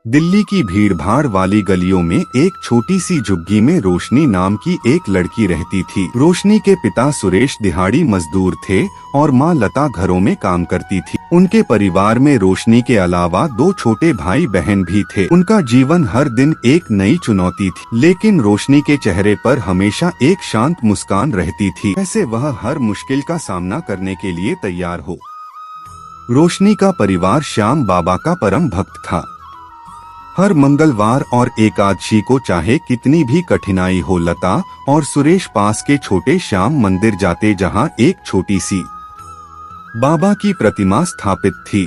दिल्ली की भीड़भाड़ वाली गलियों में एक छोटी सी झुग्गी में रोशनी नाम की एक लड़की रहती थी। रोशनी के पिता सुरेश दिहाड़ी मजदूर थे और माँ लता घरों में काम करती थी। उनके परिवार में रोशनी के अलावा 2 छोटे भाई बहन भी थे। उनका जीवन हर दिन एक नई चुनौती थी, लेकिन रोशनी के चेहरे पर हमेशा एक शांत मुस्कान रहती थी, जैसे वह हर मुश्किल का सामना करने के लिए तैयार हो। रोशनी का परिवार श्याम बाबा का परम भक्त था। हर मंगलवार और एकादशी को चाहे कितनी भी कठिनाई हो, लता और सुरेश पास के छोटे श्याम मंदिर जाते, जहां एक छोटी सी बाबा की प्रतिमा स्थापित थी।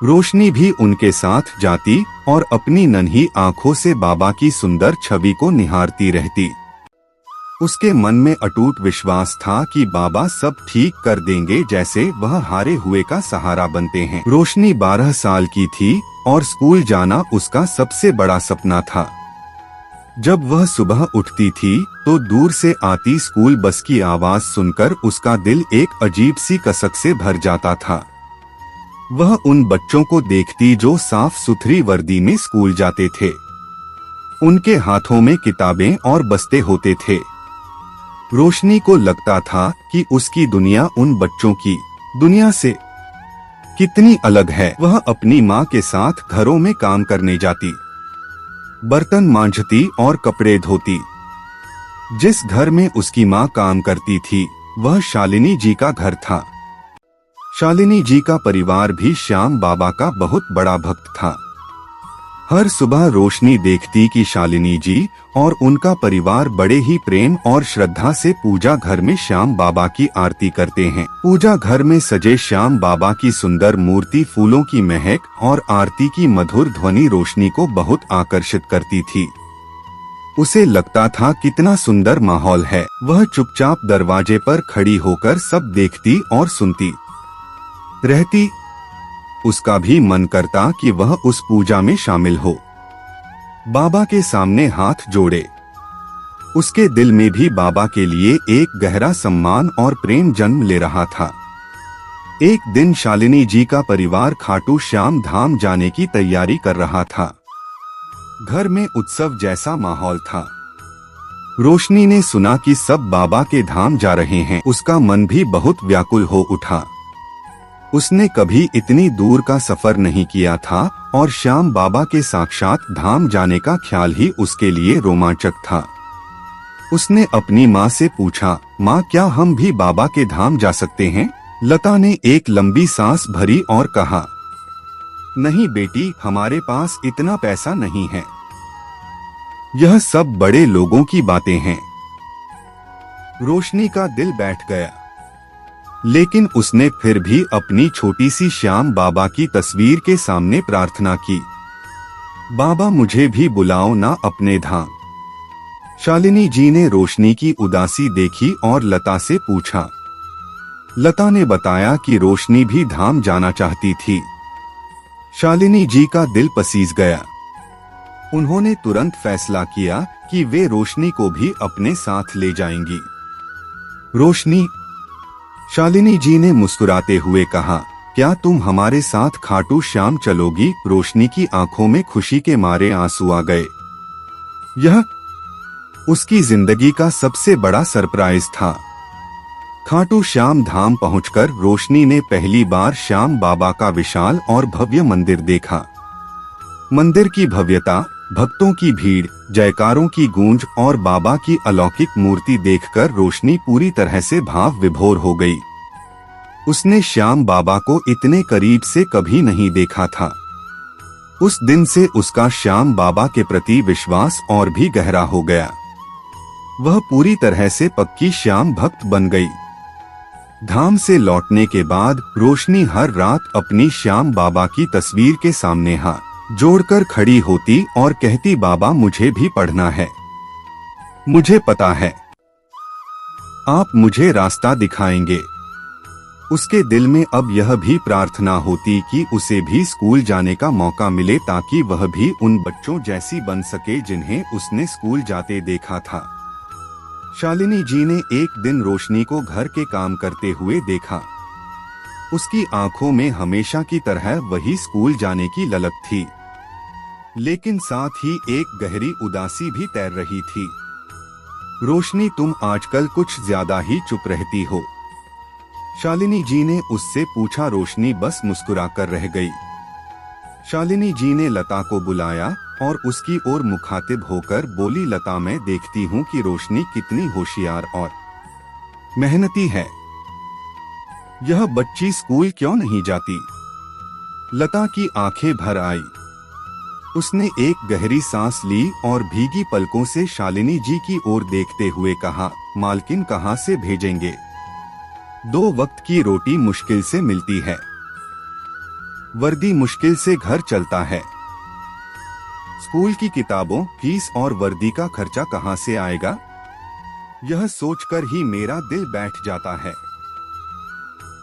रोशनी भी उनके साथ जाती और अपनी नन्ही आंखों से बाबा की सुंदर छवि को निहारती रहती। उसके मन में अटूट विश्वास था कि बाबा सब ठीक कर देंगे, जैसे वह हारे हुए का सहारा बनते हैं। रोशनी 12 साल की थी और स्कूल जाना उसका सबसे बड़ा सपना था। जब वह सुबह उठती थी तो दूर से आती स्कूल बस की आवाज सुनकर उसका दिल एक अजीब सी कसक से भर जाता था। वह उन बच्चों को देखती जो साफ सुथरी वर्दी में स्कूल जाते थे। उनके हाथों में किताबें और बस्ते होते थे। रोशनी को लगता था कि उसकी दुनिया उन बच्चों की दुनिया से कितनी अलग है। वह अपनी माँ के साथ घरों में काम करने जाती, बर्तन मांजती और कपड़े धोती। जिस घर में उसकी माँ काम करती थी वह शालिनी जी का घर था। शालिनी जी का परिवार भी श्याम बाबा का बहुत बड़ा भक्त था। हर सुबह रोशनी देखती कि शालिनी जी और उनका परिवार बड़े ही प्रेम और श्रद्धा से पूजा घर में श्याम बाबा की आरती करते हैं। पूजा घर में सजे श्याम बाबा की सुंदर मूर्ति, फूलों की महक और आरती की मधुर ध्वनि रोशनी को बहुत आकर्षित करती थी। उसे लगता था कितना सुंदर माहौल है। वह चुपचाप दरवाजे पर खड़ी होकर सब देखती और सुनती रहती। उसका भी मन करता कि वह उस पूजा में शामिल हो, बाबा के सामने हाथ जोड़े। उसके दिल में भी बाबा के लिए एक गहरा सम्मान और प्रेम जन्म ले रहा था। एक दिन शालिनी जी का परिवार खाटू श्याम धाम जाने की तैयारी कर रहा था। घर में उत्सव जैसा माहौल था। रोशनी ने सुना कि सब बाबा के धाम जा रहे हैं। उसका मन भी बहुत व्याकुल हो उठा। उसने कभी इतनी दूर का सफर नहीं किया था और श्याम बाबा के साक्षात धाम जाने का ख्याल ही उसके लिए रोमांचक था। उसने अपनी माँ से पूछा, माँ क्या हम भी बाबा के धाम जा सकते हैं? लता ने एक लंबी सांस भरी और कहा, नहीं बेटी, हमारे पास इतना पैसा नहीं है। यह सब बड़े लोगों की बातें हैं। रोशनी का दिल बैठ गया, लेकिन उसने फिर भी अपनी छोटी सी श्याम बाबा की तस्वीर के सामने प्रार्थना की, बाबा मुझे भी बुलाओ ना अपने धाम। शालिनी जी ने रोशनी की उदासी देखी और लता से पूछा। लता ने बताया कि रोशनी भी धाम जाना चाहती थी। शालिनी जी का दिल पसीज गया। उन्होंने तुरंत फैसला किया कि वे रोशनी को भी अपने साथ ले जाएंगी। रोशनी, शालिनी जी ने मुस्कुराते हुए कहा, क्या तुम हमारे साथ खाटू श्याम चलोगी? रोशनी की आंखों में खुशी के मारे आंसू आ गए। यह उसकी जिंदगी का सबसे बड़ा सरप्राइज था। खाटू श्याम धाम पहुंचकर रोशनी ने पहली बार श्याम बाबा का विशाल और भव्य मंदिर देखा। मंदिर की भव्यता, भक्तों की भीड़, जयकारों की गूंज और बाबा की अलौकिक मूर्ति देखकर रोशनी पूरी तरह से भाव विभोर हो गई। उसने श्याम बाबा को इतने करीब से कभी नहीं देखा था। उस दिन से उसका श्याम बाबा के प्रति विश्वास और भी गहरा हो गया। वह पूरी तरह से पक्की श्याम भक्त बन गई। धाम से लौटने के बाद रोशनी हर रात अपनी श्याम बाबा की तस्वीर के सामने हाथ जोड़कर खड़ी होती और कहती, बाबा मुझे भी पढ़ना है। मुझे पता है आप मुझे रास्ता दिखाएंगे। उसके दिल में अब यह भी प्रार्थना होती कि उसे भी स्कूल जाने का मौका मिले, ताकि वह भी उन बच्चों जैसी बन सके जिन्हें उसने स्कूल जाते देखा था। शालिनी जी ने एक दिन रोशनी को घर के काम करते हुए देखा। उसकी आंखों में हमेशा की तरह वही स्कूल जाने की ललक थी। लेकिन साथ ही एक गहरी उदासी भी तैर रही थी। रोशनी, तुम आजकल कुछ ज्यादा ही चुप रहती हो, शालिनी जी ने उससे पूछा। रोशनी बस मुस्कुराकर रह गई। शालिनी जी ने लता को बुलाया और उसकी ओर मुखातिब होकर बोली, लता, मैं देखती हूँ कि रोशनी कितनी होशियार और मेहनती है। यह बच्ची स्कूल क्यों नहीं जाती? लता की आंखें भर आई। उसने एक गहरी सांस ली और भीगी पलकों से शालिनी जी की ओर देखते हुए कहा, मालकिन कहाँ से भेजेंगे? 2 वक्त की रोटी मुश्किल से मिलती है, वर्दी मुश्किल से घर चलता है, स्कूल की किताबों, फीस और वर्दी का खर्चा कहाँ से आएगा? यह सोचकर ही मेरा दिल बैठ जाता है।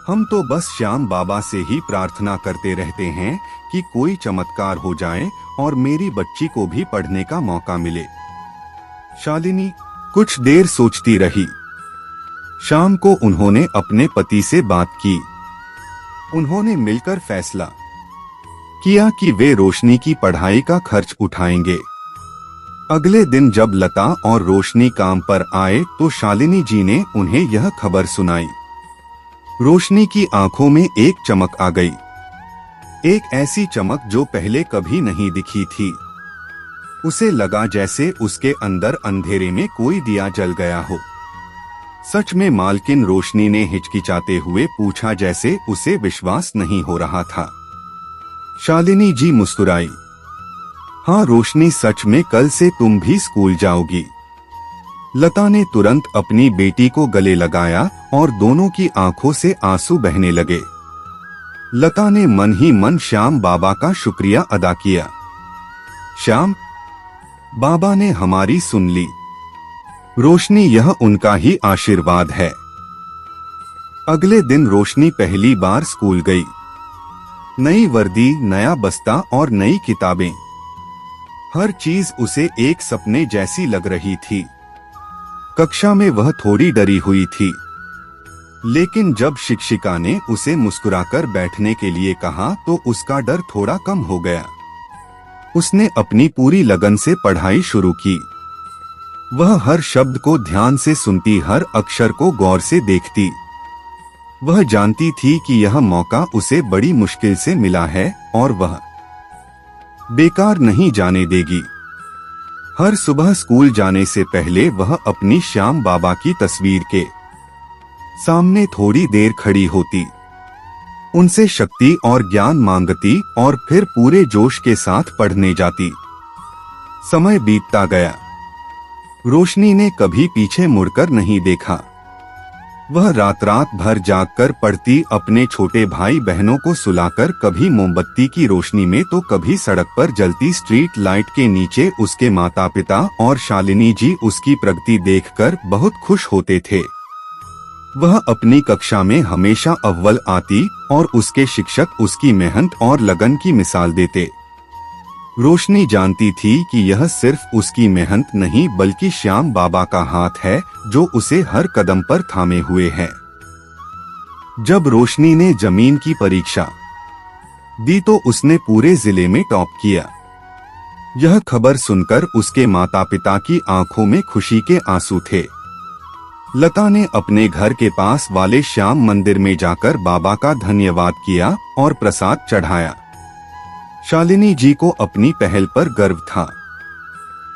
हम तो बस श्याम बाबा से ही प्रार्थना करते रहते हैं कि कोई चमत्कार हो जाए और मेरी बच्ची को भी पढ़ने का मौका मिले। शालिनी कुछ देर सोचती रही। शाम को उन्होंने अपने पति से बात की। उन्होंने मिलकर फैसला किया कि वे रोशनी की पढ़ाई का खर्च उठाएंगे। अगले दिन जब लता और रोशनी काम पर आए तो शालिनी जी ने उन्हें यह खबर सुनाई। रोशनी की आंखों में एक चमक आ गई, एक ऐसी चमक जो पहले कभी नहीं दिखी थी। उसे लगा जैसे उसके अंदर अंधेरे में कोई दिया जल गया हो। सच में मालकिन? रोशनी ने हिचकिचाते हुए पूछा, जैसे उसे विश्वास नहीं हो रहा था। शालिनी जी मुस्कुराई। हाँ रोशनी, सच में कल से तुम भी स्कूल जाओगी। लता ने तुरंत अपनी बेटी को गले लगाया और दोनों की आंखों से आंसू बहने लगे। लता ने मन ही मन श्याम बाबा का शुक्रिया अदा किया। श्याम बाबा ने हमारी सुन ली। रोशनी, यह उनका ही आशीर्वाद है। अगले दिन रोशनी पहली बार स्कूल गई। नई वर्दी, नया बस्ता और नई किताबें, हर चीज उसे एक सपने जैसी लग रही थी। कक्षा में वह थोड़ी डरी हुई थी, लेकिन जब शिक्षिका ने उसे मुस्कुराकर बैठने के लिए कहा तो उसका डर थोड़ा कम हो गया। उसने अपनी पूरी लगन से पढ़ाई शुरू की। वह हर शब्द को ध्यान से सुनती, हर अक्षर को गौर से देखती। वह जानती थी कि यह मौका उसे बड़ी मुश्किल से मिला है और वह बेकार नहीं जाने देगी। हर सुबह स्कूल जाने से पहले वह अपनी श्याम बाबा की तस्वीर के सामने थोड़ी देर खड़ी होती, उनसे शक्ति और ज्ञान मांगती और फिर पूरे जोश के साथ पढ़ने जाती। समय बीतता गया। रोशनी ने कभी पीछे मुड़कर नहीं देखा। वह रात रात भर जागकर पढ़ती, अपने छोटे भाई बहनों को सुलाकर, कभी मोमबत्ती की रोशनी में तो कभी सड़क पर जलती स्ट्रीट लाइट के नीचे। उसके माता पिता और शालिनी जी उसकी प्रगति देखकर बहुत खुश होते थे। वह अपनी कक्षा में हमेशा अव्वल आती और उसके शिक्षक उसकी मेहनत और लगन की मिसाल देते। रोशनी जानती थी कि यह सिर्फ उसकी मेहनत नहीं बल्कि श्याम बाबा का हाथ है जो उसे हर कदम पर थामे हुए है। जब रोशनी ने जमीन की परीक्षा दी तो उसने पूरे जिले में टॉप किया। यह खबर सुनकर उसके माता पिता की आंखों में खुशी के आंसू थे। लता ने अपने घर के पास वाले श्याम मंदिर में जाकर बाबा का धन्यवाद किया और प्रसाद चढ़ाया। शालिनी जी को अपनी पहल पर गर्व था।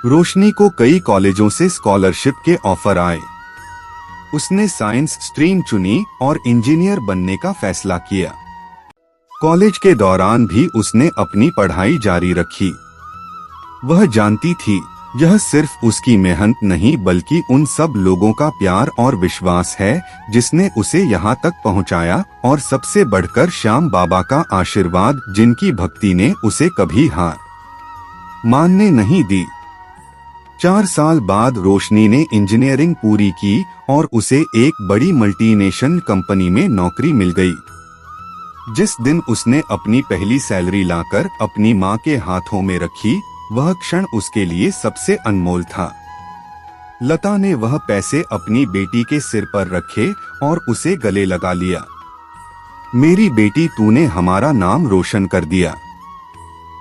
रोशनी को कई कॉलेजों से स्कॉलरशिप के ऑफर आए। उसने साइंस स्ट्रीम चुनी और इंजीनियर बनने का फैसला किया। कॉलेज के दौरान भी उसने अपनी पढ़ाई जारी रखी। वह जानती थी यह सिर्फ उसकी मेहनत नहीं बल्कि उन सब लोगों का प्यार और विश्वास है जिसने उसे यहाँ तक पहुँचाया, और सबसे बढ़कर श्याम बाबा का आशीर्वाद जिनकी भक्ति ने उसे कभी हार मानने नहीं दी। 4 साल बाद रोशनी ने इंजीनियरिंग पूरी की और उसे एक बड़ी मल्टीनेशनल कंपनी में नौकरी मिल गई। जिस दिन उसने अपनी पहली सैलरी लाकर अपनी माँ के हाथों में रखी, वह क्षण उसके लिए सबसे अनमोल था। लता ने वह पैसे अपनी बेटी के सिर पर रखे और उसे गले लगा लिया। मेरी बेटी, तूने हमारा नाम रोशन कर दिया।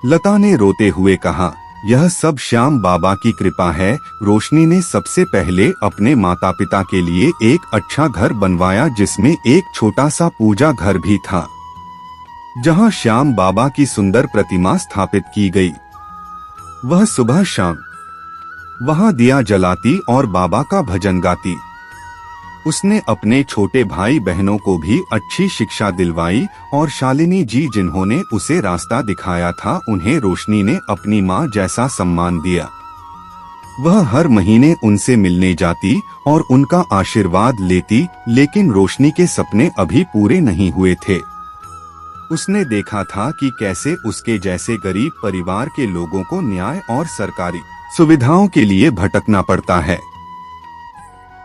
लता ने रोते हुए कहा, यह सब श्याम बाबा की कृपा है। रोशनी ने सबसे पहले अपने माता पिता के लिए एक अच्छा घर बनवाया, जिसमें एक छोटा सा पूजा घर भी था, जहां श्याम बाबा की सुंदर प्रतिमा स्थापित की गई। वह सुबह शाम वहां दिया जलाती और बाबा का भजन गाती। उसने अपने छोटे भाई बहनों को भी अच्छी शिक्षा दिलवाई और शालिनी जी जिन्होंने उसे रास्ता दिखाया था, उन्हें रोशनी ने अपनी माँ जैसा सम्मान दिया। वह हर महीने उनसे मिलने जाती और उनका आशीर्वाद लेती, लेकिन रोशनी के सपने अभी पूरे नहीं हुए थे। उसने देखा था कि कैसे उसके जैसे गरीब परिवार के लोगों को न्याय और सरकारी सुविधाओं के लिए भटकना पड़ता है।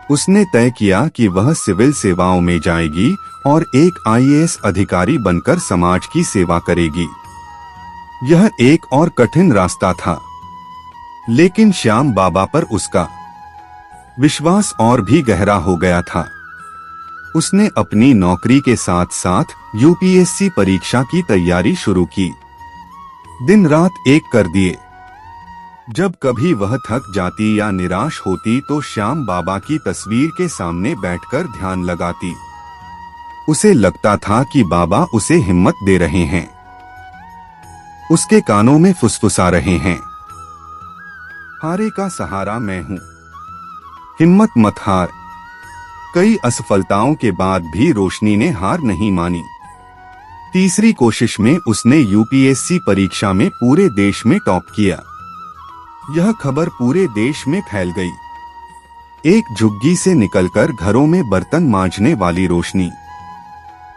उसने तय किया कि वह सिविल सेवाओं में जाएगी और एक आईएएस अधिकारी बनकर समाज की सेवा करेगी। यह एक और कठिन रास्ता था, लेकिन श्याम बाबा पर उसका विश्वास और भी गहरा हो गया था। उसने अपनी नौकरी के साथ साथ यूपीएससी परीक्षा की तैयारी शुरू की। दिन रात एक कर दिए। जब कभी वह थक जाती या निराश होती तो श्याम बाबा की तस्वीर के सामने बैठकर ध्यान लगाती। उसे लगता था कि बाबा उसे हिम्मत दे रहे हैं, उसके कानों में फुसफुसा रहे हैं, हारे का सहारा मैं हूं, हिम्मत मत हार। कई असफलताओं के बाद भी रोशनी ने हार नहीं मानी। तीसरी कोशिश में उसने यूपीएससी परीक्षा में पूरे देश में टॉप किया। यह खबर पूरे देश में फैल गई। एक झुग्गी से निकलकर घरों में बर्तन मांजने वाली रोशनी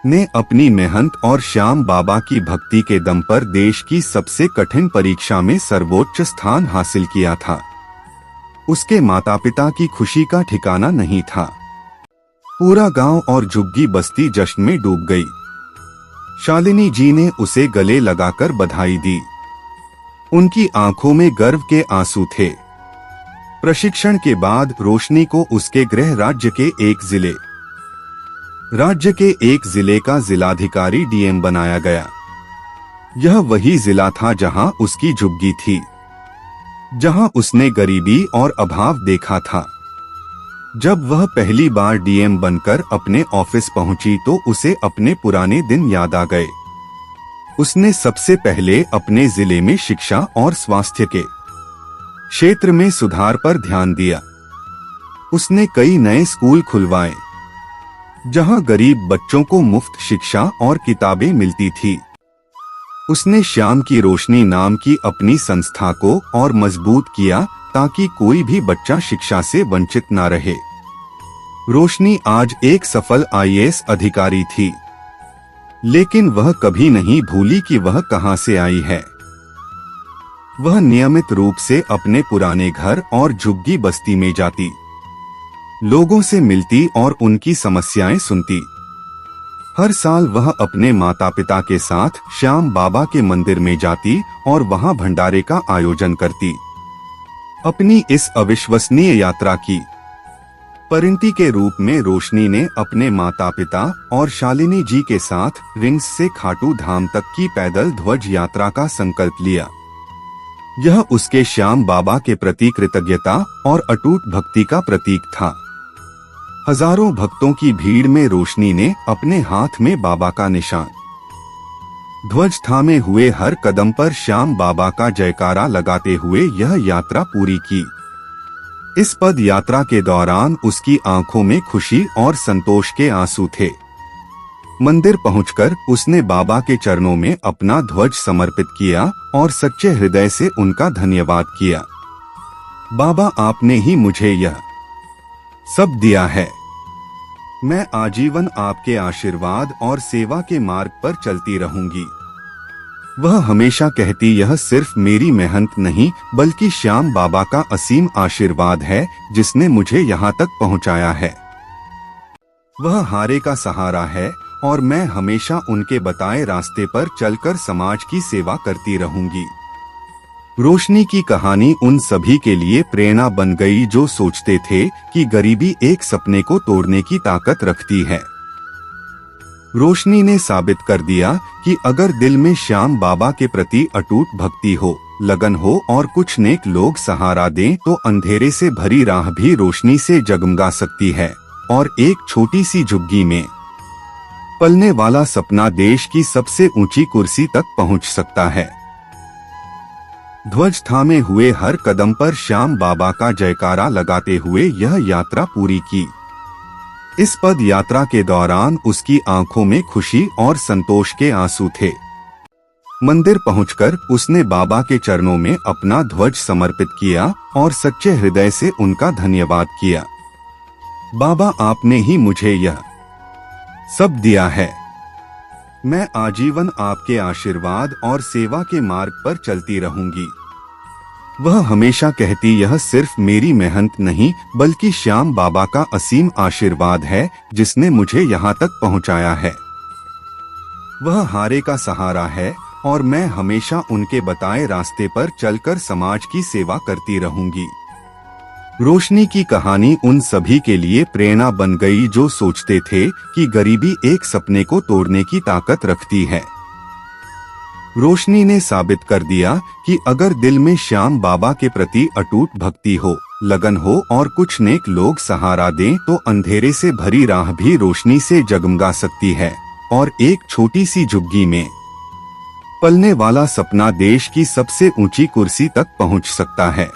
ने अपनी मेहनत और श्याम बाबा की भक्ति के दम पर देश की सबसे कठिन परीक्षा में सर्वोच्च स्थान हासिल किया था। उसके माता पिता की खुशी का ठिकाना नहीं था। पूरा गांव और झुग्गी बस्ती जश्न में डूब गई। शालिनी जी ने उसे गले लगाकर बधाई दी। उनकी आंखों में गर्व के आंसू थे। प्रशिक्षण के बाद रोशनी को उसके गृह राज्य के एक जिले का जिलाधिकारी डीएम बनाया गया। यह वही जिला था जहां उसकी झुग्गी थी, जहां उसने गरीबी और अभाव देखा था। जब वह पहली बार डीएम बनकर अपने ऑफिस पहुंची तो उसे अपने पुराने दिन याद आ गए। उसने सबसे पहले अपने जिले में शिक्षा और स्वास्थ्य के क्षेत्र में सुधार पर ध्यान दिया। उसने कई नए स्कूल खुलवाए, जहां गरीब बच्चों को मुफ्त शिक्षा और किताबें मिलती थी। उसने श्याम की रोशनी नाम की अपनी संस्था को और मजबूत किया, ताकि कोई भी बच्चा शिक्षा से वंचित न रहे। रोशनी आज एक सफल आईएएस अधिकारी थी, लेकिन वह कभी नहीं भूली कि वह कहां से आई है। वह नियमित रूप से अपने पुराने घर और झुग्गी बस्ती में जाती, लोगों से मिलती और उनकी समस्याएं सुनती। हर साल वह अपने माता पिता के साथ श्याम बाबा के मंदिर में जाती और वहां भंडारे का आयोजन करती। अपनी इस अविश्वसनीय यात्रा की परिणति के रूप में रोशनी ने अपने माता पिता और शालिनी जी के साथ रिंग्स से खाटू धाम तक की पैदल ध्वज यात्रा का संकल्प लिया। यह उसके श्याम बाबा के प्रति कृतज्ञता और अटूट भक्ति का प्रतीक था। हजारों भक्तों की भीड़ में रोशनी ने अपने हाथ में बाबा का निशान ध्वज थामे हुए हर कदम पर श्याम बाबा का जयकारा लगाते हुए यह यात्रा पूरी की। इस पद यात्रा के दौरान उसकी आंखों में खुशी और संतोष के आंसू थे। मंदिर पहुंचकर उसने बाबा के चरणों में अपना ध्वज समर्पित किया और सच्चे हृदय से उनका धन्यवाद किया। बाबा, आपने ही मुझे यह सब दिया है। मैं आजीवन आपके आशीर्वाद और सेवा के मार्ग पर चलती रहूंगी। वह हमेशा कहती, यह सिर्फ मेरी मेहनत नहीं बल्कि श्याम बाबा का असीम आशीर्वाद है जिसने मुझे यहाँ तक पहुँचाया है। वह हारे का सहारा है और मैं हमेशा उनके बताए रास्ते पर चलकर समाज की सेवा करती रहूंगी। रोशनी की कहानी उन सभी के लिए प्रेरणा बन गई जो सोचते थे कि गरीबी एक सपने को तोड़ने की ताकत रखती है। रोशनी ने साबित कर दिया कि अगर दिल में श्याम बाबा के प्रति अटूट भक्ति हो, लगन हो और कुछ नेक लोग सहारा दें तो अंधेरे से भरी राह भी रोशनी से जगमगा सकती है और एक छोटी सी झुग्गी में पलने वाला सपना देश की सबसे ऊंची कुर्सी तक पहुंच सकता है। ध्वज थामे हुए हर कदम पर श्याम बाबा का जयकारा लगाते हुए यह यात्रा पूरी की। इस पद यात्रा के दौरान उसकी आंखों में खुशी और संतोष के आंसू थे। मंदिर पहुंचकर उसने बाबा के चरणों में अपना ध्वज समर्पित किया और सच्चे हृदय से उनका धन्यवाद किया। बाबा, आपने ही मुझे यह सब दिया है। मैं आजीवन आपके आशीर्वाद और सेवा के मार्ग पर चलती रहूंगी। वह हमेशा कहती, यह सिर्फ मेरी मेहनत नहीं बल्कि श्याम बाबा का असीम आशीर्वाद है जिसने मुझे यहाँ तक पहुँचाया है। वह हारे का सहारा है और मैं हमेशा उनके बताए रास्ते पर चलकर समाज की सेवा करती रहूंगी। रोशनी की कहानी उन सभी के लिए प्रेरणा बन गई जो सोचते थे कि गरीबी एक सपने को तोड़ने की ताकत रखती है। रोशनी ने साबित कर दिया कि अगर दिल में श्याम बाबा के प्रति अटूट भक्ति हो, लगन हो और कुछ नेक लोग सहारा दें तो अंधेरे से भरी राह भी रोशनी से जगमगा सकती है और एक छोटी सी झुग्गी में पलने वाला सपना देश की सबसे ऊंची कुर्सी तक पहुंच सकता है।